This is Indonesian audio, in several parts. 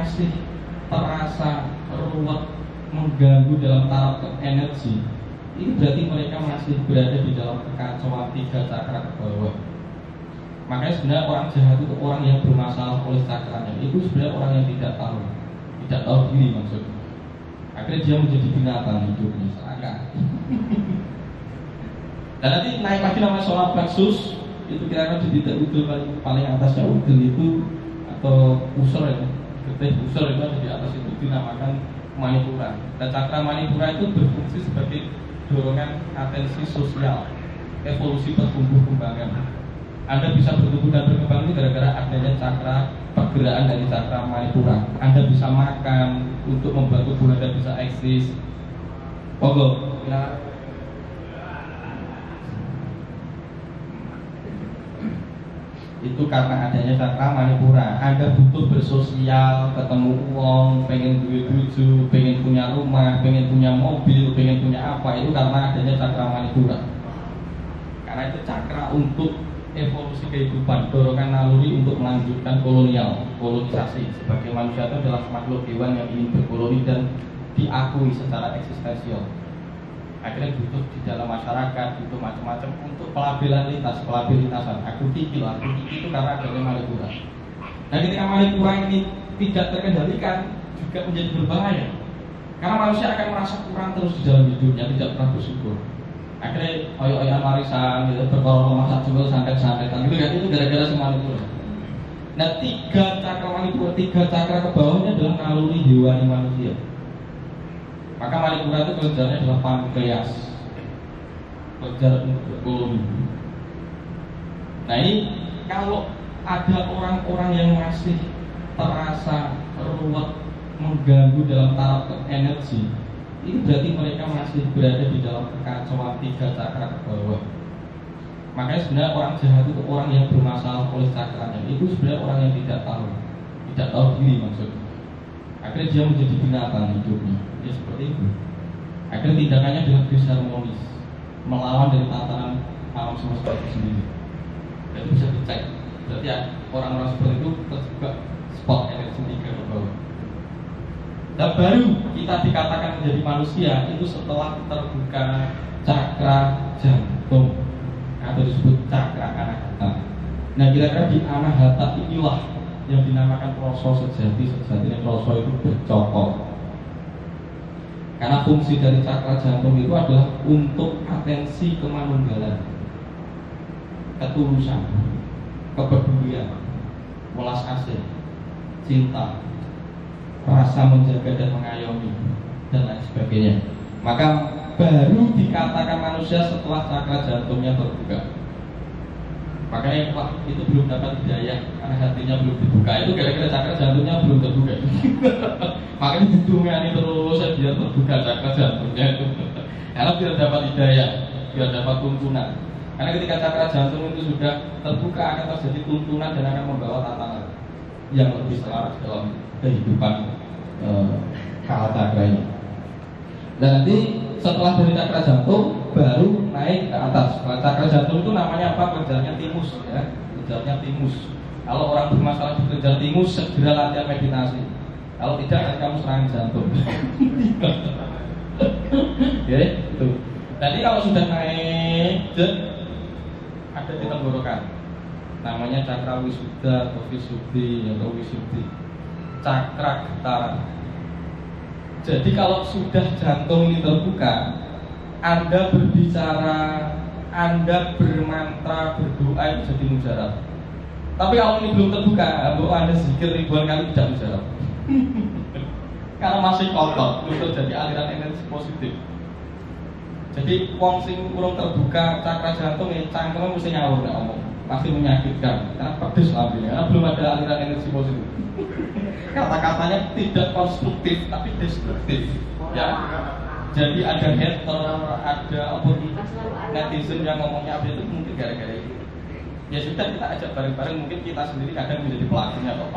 masih terasa ruwet, mengganggu dalam taraf energi, ini berarti mereka masih berada di dalam kekacauan 3 cakra ke bawah. Makanya sebenarnya orang jahat itu orang yang bermasalah oleh cakranya. Itu sebenarnya orang yang tidak tahu diri maksudnya. Akhirnya dia menjadi binatang hidupnya seakan. Dan nanti naik lagi namanya solar plexus, itu kira-kira di titik udul paling atasnya udul itu, atau usur ya, getih usur itu ada di atas itu dinamakan manipura. Dan cakra manipura itu berfungsi sebagai dorongan atensi sosial, evolusi pertumbuh kembangan. Anda bisa bertumbuh dan berkembang ini gara-gara adanya cakra pergerakan dari cakra manipura. Anda bisa makan untuk membuat tubuh Anda bisa eksis. Pokok ya. Itu karena adanya cakra manipura. Anda butuh bersosial, ketemu uang, pengen duit bojo, pengen punya rumah, pengen punya mobil, pengen punya apa, itu karena adanya cakra manipura. Karena itu cakra untuk evolusi kehidupan, dorongan naluri untuk melanjutkan kolonisasi. Sebagai manusia itu adalah makhluk hewan yang ingin berkoloni dan diakui secara eksistensial. Akhirnya butuh di dalam masyarakat, butuh macam-macam untuk pelabilitasan. Aku tinggi itu karena adanya manipura. Nah, ketika manipura ini tidak terkendalikan, juga menjadi berbahaya. Karena manusia akan merasa kurang terus di dalam hidupnya, tidak pernah bersyukur. Akhirnya oyo-oyoan warisan, gitu, berkorong masak jual santet-santetan, gitu kan, itu gara-gara semua manipura. Nah, 3 cakra manipura, 3 cakra ke bawahnya adalah naluri hewani manusia. Maka manipura itu kerjanya adalah pankreas, kerja untuk koloni. Nah, ini kalau ada orang-orang yang masih terasa ruwet, mengganggu dalam taraf energi, ini berarti mereka masih berada di dalam kekacauan 3 cakra ke bawah. Makanya sebenarnya orang jahat itu orang yang bermasalah oleh cakranya. Itu sebenarnya orang yang tidak tahu diri maksudnya. Akhirnya dia menjadi binatang hidupnya. Ya seperti itu. Akhirnya tindakannya adalah disharmonis, melawan dari tatanan alam semesta itu sendiri. Dan itu bisa dicek. Berarti ya, orang-orang seperti itu terjebak spot energi 3 ke bawah. Dan baru kita dikatakan menjadi manusia itu setelah terbuka cakra jantung atau disebut cakra anahata. Nah, kira-kira di anahata inilah yang dinamakan kroso sejati. Sejatinya kroso itu bercokol. Karena fungsi dari cakra jantung itu adalah untuk atensi kemanunggalan, ketulusan, kepedulian, welas asih, cinta, rasa menjaga dan mengayomi, dan lain sebagainya. Maka baru dikatakan manusia setelah cakra jantungnya terbuka. Makanya wah, itu belum dapat hidayah karena hatinya belum dibuka. Itu gara-gara cakra jantungnya belum terbuka. Makanya didungani terus biar terbuka cakra jantungnya itu. Karena biar dapat hidayah, biar dapat tuntunan. Karena ketika cakra jantung itu sudah terbuka akan terjadi tuntunan dan akan membawa tantangan yang lebih selaras dalam kehidupan kala cakra ini. Dan nanti setelah dari cakra jantung baru naik ke atas. Cakra jantung itu namanya apa? Kelenjarnya timus ya. Kelenjarnya timus. Kalau orang bermasalah di kelenjar timus segera latihan meditasi. Kalau tidak nanti kamu serangan jantung. Ya, itu. Nanti kalau sudah naik, ada di tenggorokan. Namanya cakra wisuda atau visudi atau wisudi. Cakra getaran. Jadi kalau sudah jantung ini terbuka, Anda berbicara, Anda bermantra, berdoa itu jadi mujarab. Tapi kalau ini belum terbuka, Anda zikir ribuan kali tidak mujarab. Karena masih kotor, belum terjadi aliran energi positif. Jadi wong sing urung terbuka cakra jantung, cangkemnya mesti ngawur nggak omong, pasti menyakitkan. Karena pedes lambungnya, karena belum ada aliran energi positif. Kata-katanya tidak konstruktif tapi destruktif ya. Jadi ada hater, ada netizen yang ngomongnya apa itu mungkin gara-gara itu. Ya sudah, kita ajak bareng-bareng, mungkin kita sendiri kadang menjadi pelakunya kok.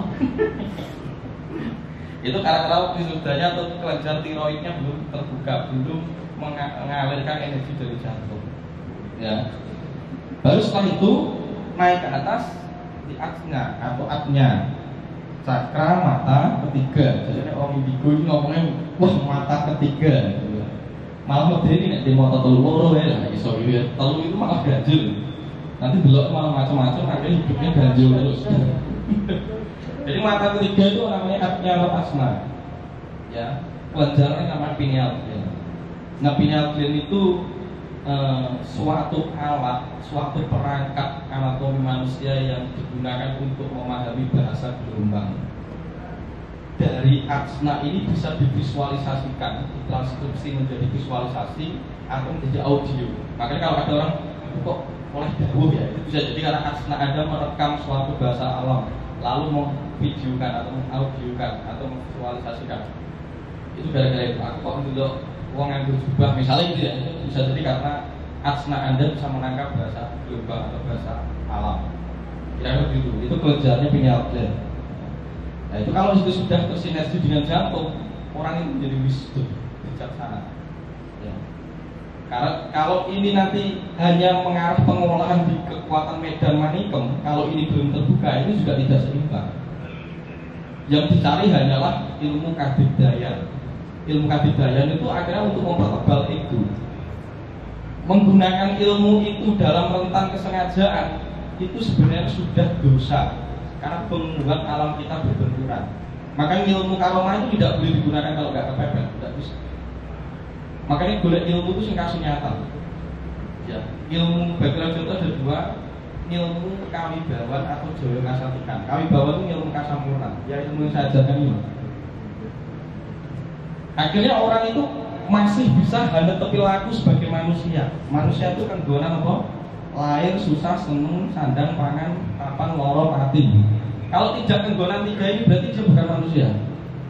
Itu karena wisudanya atau kelenjar tiroidnya belum terbuka, belum mengalirkan energi dari jantung ya. Baru setelah itu naik ke atas di aknya atau aknya. cakra mata ketiga. Jadi orang indigo ini ngomongnya wah mata ketiga. Malah modern ini di motor telur ya, iso ya. Telur itu malah ganjil. Nanti belok malah macam-macam, akhirnya hidupnya ganjil terus. Jadi mata ketiga itu namanya Atnya Asma. Ya, kelenjarnya namanya pineal gland. Nah, pineal gland itu suatu alat, suatu perangkat anatomi manusia yang digunakan untuk memahami bahasa gelombang. Dari asna ini bisa divisualisasikan, ditranskripsi menjadi visualisasi atau menjadi audio. Makanya kalau ada orang kok oleh dawuh ya, itu bisa jadi karena asna ada merekam suatu bahasa alam, lalu memvideokan atau mengaudiokan atau memvisualisasikan. Itu gara-gara itu. Aku kok dulu uang yang berjubah misalnya gitu ya, bisa jadi karena asna Anda bisa menangkap bahasa gelombang atau bahasa alam. Kira-kira begitu. Itu kelenjarnya pineal gland. Nah itu kalau itu sudah tersinergi dengan jantung, orang itu menjadi wisdom, bijaksana. Ya. Karena kalau ini nanti hanya mengarah pengolahan di kekuatan medan manikem, kalau ini belum terbuka, ini juga tidak seimbang. Yang dicari hanyalah ilmu kabidayan. Ilmu kabidayan itu akhirnya untuk mempertebal ego. Menggunakan ilmu itu dalam rentan kesengajaan itu sebenarnya sudah dosa karena membuat alam kita berbenturan. Makanya ilmu karomah itu tidak boleh digunakan kalau nggak kepepet, tidak bisa. Makanya golek ilmu itu sing kasih nyata. Ya, ilmu background itu ada dua, ilmu kawibawan atau jawa kasatikan. Kawibawan itu ilmu kasampurnan, ya ilmu yang saya ajarkan ini. Akhirnya orang itu masih bisa hanya perilaku sebagai manusia. Manusia itu kan gonan apa? Lahir, susah, seneng, sandang, pangan, papan, loro, mati. Kalau tidak kegonan tiga ini berarti dia bukan manusia.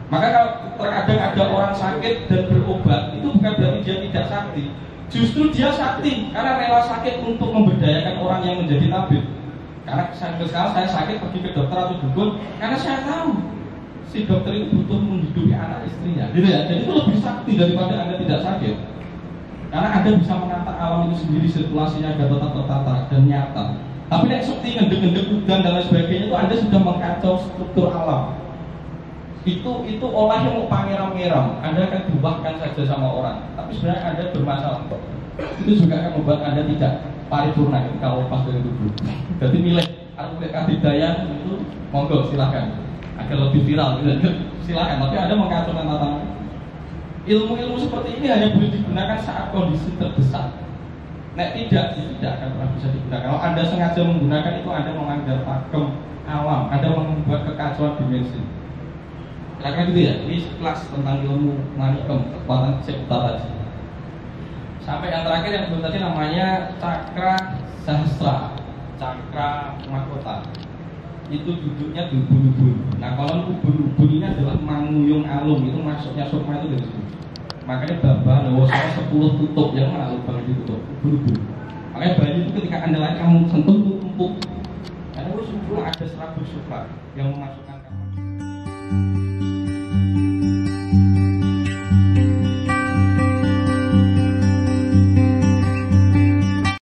Maka kalau terkadang ada orang sakit dan berobat, itu bukan berarti dia tidak sakti. Justru dia sakti karena rela sakit untuk memberdayakan orang yang menjadi tabib. Karena sekarang saya sakit pergi ke dokter atau dukun karena saya tahu si dokter itu butuh menghidupi anak istrinya, gitu ya. Jadi itu lebih sakti daripada Anda tidak sakit. Karena Anda bisa menata alam itu sendiri, sirkulasinya ada tetap tertata dan nyata. Tapi yang seperti ngendek-ngendek udan dan lain sebagainya itu Anda sudah mengkacau struktur alam. Itu olah yang mau pangeram-ngeram, Anda akan diubahkan saja sama orang. Tapi sebenarnya Anda bermasalah. Itu juga akan membuat Anda tidak paripurna kalau lepas dari tubuh. Jadi nilai arti kabidayan itu monggo silahkan. Agar lebih viral gitu. Silakan, tapi Anda mengacaukan tatanan. Ilmu-ilmu seperti ini hanya boleh digunakan saat kondisi terdesak. Nek tidak akan pernah bisa digunakan. Kalau Anda sengaja menggunakan itu, Anda melanggar pakem alam, Anda membuat kekacauan dimensi. Kira-kira gitu ya. Ini kelas tentang ilmu manikem, kekuatan cipta tadi. Sampai yang terakhir yang belum tadi namanya cakra sahasra, cakra mahkota. Itu duduknya di ubun-ubun. Nah kalau ubun-ubun ini adalah manguyung alum, itu masuknya sukma itu dari situ. Makanya Baba Lewosana 10 tutup, yang mana lubang ditutup? Ubun-ubun. Makanya bayi itu ketika Anda lain kamu sentuh itu empuk. Karena itu ada serabut sukma yang memasukkan kamu.